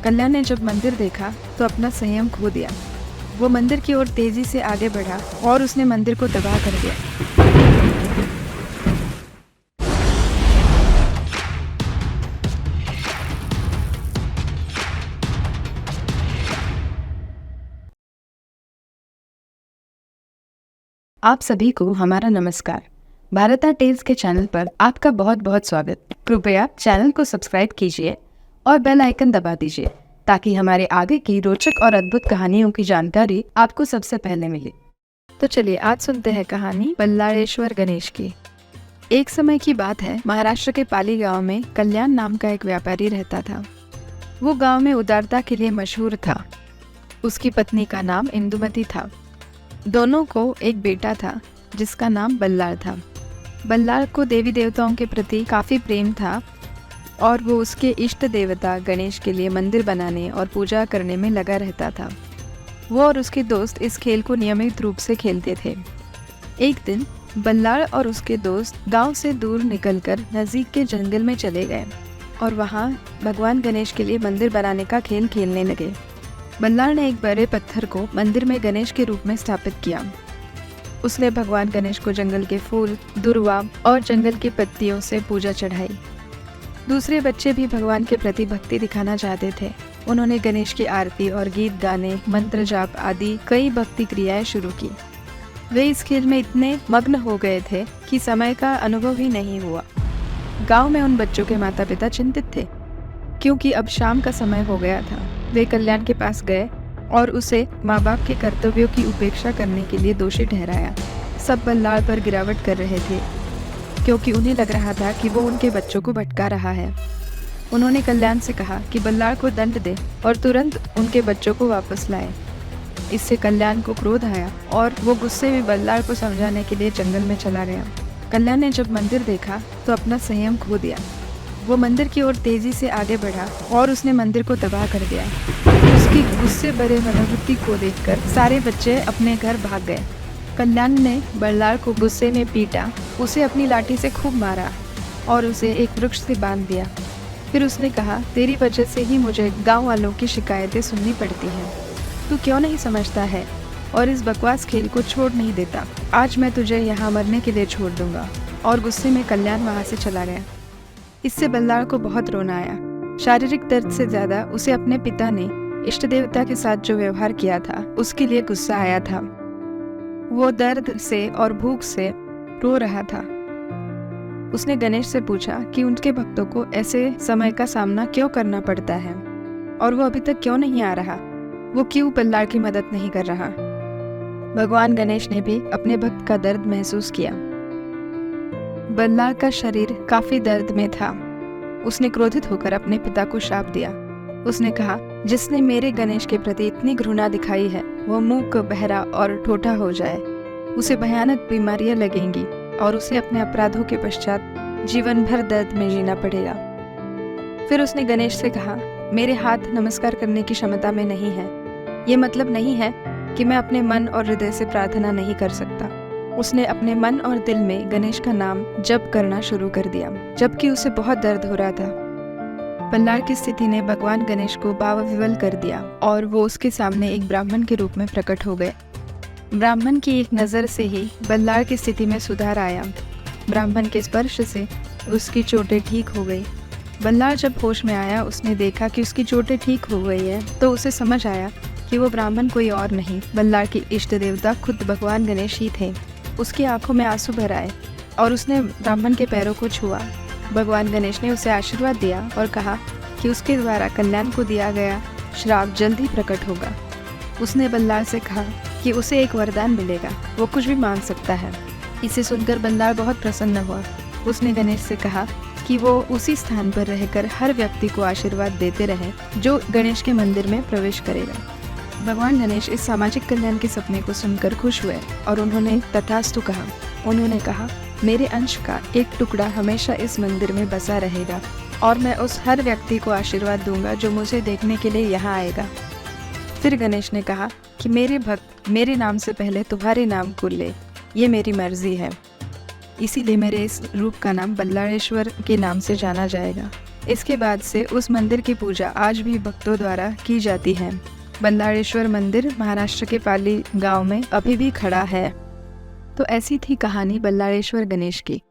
कल्याण ने जब मंदिर देखा तो अपना संयम खो दिया। वो मंदिर की ओर तेजी से आगे बढ़ा और उसने मंदिर को तबाह कर दिया। आप सभी को हमारा नमस्कार। भारता टेल्स के चैनल पर आपका बहुत बहुत स्वागत। कृपया चैनल को सब्सक्राइब कीजिए और बेल आइकन दबा दीजिए ताकि हमारे आगे की रोचक और अद्भुत कहानियों की जानकारी आपको सबसे पहले मिले। तो चलिए आज सुनते हैं कहानी बल्लाळेश्वर गणेश की। एक समय की बात है, महाराष्ट्र के पाली गांव में कल्याण नाम का एक व्यापारी रहता था। वो गांव में उदारता के लिए मशहूर था। उसकी पत्नी का नाम इंदुमती था। दोनों को एक बेटा था जिसका नाम बल्लाळ था। बल्लाळ को देवी देवताओं के प्रति काफ़ी प्रेम था और वो उसके इष्ट देवता गणेश के लिए मंदिर बनाने और पूजा करने में लगा रहता था। वो और उसके दोस्त इस खेल को नियमित रूप से खेलते थे। एक दिन बल्लाळ और उसके दोस्त गांव से दूर निकलकर नज़दीक के जंगल में चले गए और वहाँ भगवान गणेश के लिए मंदिर बनाने का खेल खेलने लगे। बल्लाळ ने एक बड़े पत्थर को मंदिर में गणेश के रूप में स्थापित किया। उसने भगवान गणेश को जंगल के फूल, दुर्वा और जंगल की पत्तियों से पूजा चढ़ाई। दूसरे बच्चे भी भगवान के प्रति भक्ति दिखाना चाहते थे। उन्होंने गणेश की आरती और गीत गाने, मंत्र जाप आदि कई भक्ति क्रियाएं शुरू की। वे इस खेल में इतने मग्न हो गए थे कि समय का अनुभव ही नहीं हुआ। गांव में उन बच्चों के माता पिता चिंतित थे क्योंकि अब शाम का समय हो गया था। वे कल्याण के पास गए और उसे माँ बाप के कर्तव्यों की उपेक्षा करने के लिए दोषी ठहराया। सब बल्लाळ पर गिरावट कर रहे थे क्योंकि उन्हें लग रहा था कि वो उनके बच्चों को भटका रहा है। उन्होंने कल्याण से कहा कि बल्लाळ को दंड दे और तुरंत उनके बच्चों को वापस लाए। इससे कल्याण को क्रोध आया और वो गुस्से में बल्लाळ को समझाने के लिए जंगल में चला गया। कल्याण ने जब मंदिर देखा तो अपना संयम खो दिया। वो मंदिर की ओर तेजी से आगे बढ़ा और उसने मंदिर को तबाह कर दिया। उसकी गुस्से भरे मनोवृत्ति को देखकर सारे बच्चे अपने घर भाग गए। कल्याण ने बल्लाळ को गुस्से में पीटा, उसे अपनी लाठी से खूब मारा और उसे एक वृक्ष से बांध दिया। फिर उसने कहा, तेरी वजह से ही मुझे गांव वालों की शिकायतें सुननी पड़ती हैं। तू क्यों नहीं समझता है और इस बकवास खेल को छोड़ नहीं देता। आज मैं तुझे यहाँ मरने के लिए छोड़ दूंगा। और गुस्से में कल्याण वहाँ से चला गया। इससे बल्लाळ को बहुत रोना आया। शारीरिक दर्द से ज्यादा उसे अपने पिता ने इष्ट देवता के साथ जो व्यवहार किया था उसके लिए गुस्सा आया था। वो दर्द से और भूख से रो रहा था। उसने गणेश से पूछा कि उनके भक्तों को ऐसे समय का सामना क्यों करना पड़ता है और वो अभी तक क्यों नहीं आ रहा। वो क्यों बल्लाळ की मदद नहीं कर रहा। भगवान गणेश ने भी अपने भक्त का दर्द महसूस किया। बल्लाळ का शरीर काफी दर्द में था। उसने क्रोधित होकर अपने पिता को शाप दिया। उसने कहा, जिसने मेरे गणेश के प्रति इतनी घृणा दिखाई है वो मूक, बहरा और ठोठा हो जाए। उसे भयानक बीमारियां लगेंगी और उसे अपने अपराधों के पश्चात जीवन भर दर्द में जीना पड़ेगा। फिर उसने गणेश से कहा, मेरे हाथ नमस्कार करने की क्षमता में नहीं है। ये मतलब नहीं है कि मैं अपने मन और हृदय से प्रार्थना नहीं कर सकता। उसने अपने मन और दिल में गणेश का नाम जप करना शुरू कर दिया, जबकि उसे बहुत दर्द हो रहा था। बल्लाळ की स्थिति ने भगवान गणेश को भावविह्वल कर दिया और वो उसके सामने एक ब्राह्मण के रूप में प्रकट हो गए। ब्राह्मण की एक नज़र से ही बल्लाळ की स्थिति में सुधार आया। ब्राह्मण के स्पर्श से उसकी चोटें ठीक हो गई। बल्लाळ जब होश में आया, उसने देखा कि उसकी चोटें ठीक हो गई है तो उसे समझ आया कि वो ब्राह्मण कोई और नहीं, बल्लाळ की इष्ट देवता खुद भगवान गणेश ही थे। उसकी आंखों में आंसू भर आए और उसने ब्राह्मण के पैरों को छुआ। भगवान गणेश ने उसे आशीर्वाद दिया और कहा कि उसके द्वारा कल्याण को दिया गया श्राप जल्द ही प्रकट होगा। उसने बल्लाळ से कहा कि उसे एक वरदान मिलेगा, वो कुछ भी मांग सकता है। इसे सुनकर बल्लाळ बहुत प्रसन्न हुआ। उसने गणेश से कहा कि वो उसी स्थान पर रहकर हर व्यक्ति को आशीर्वाद देते रहे जो गणेश के मंदिर में प्रवेश करेगा। भगवान गणेश इस सामाजिक कल्याण के सपने को सुनकर खुश हुए और उन्होंने तथास्तु कहा। उन्होंने कहा, मेरे अंश का एक टुकड़ा हमेशा इस मंदिर में बसा रहेगा और मैं उस हर व्यक्ति को आशीर्वाद दूंगा जो मुझे देखने के लिए यहाँ आएगा। फिर गणेश ने कहा कि मेरे भक्त मेरे नाम से पहले तुम्हारे नाम को ले, ये मेरी मर्जी है। इसीलिए मेरे इस रूप का नाम बल्लाळेश्वर के नाम से जाना जाएगा। इसके बाद से उस मंदिर की पूजा आज भी भक्तों द्वारा की जाती है। बल्लाळेश्वर मंदिर महाराष्ट्र के पाली गांव में अभी भी खड़ा है। तो ऐसी थी कहानी बल्लाळेश्वर गणेश की।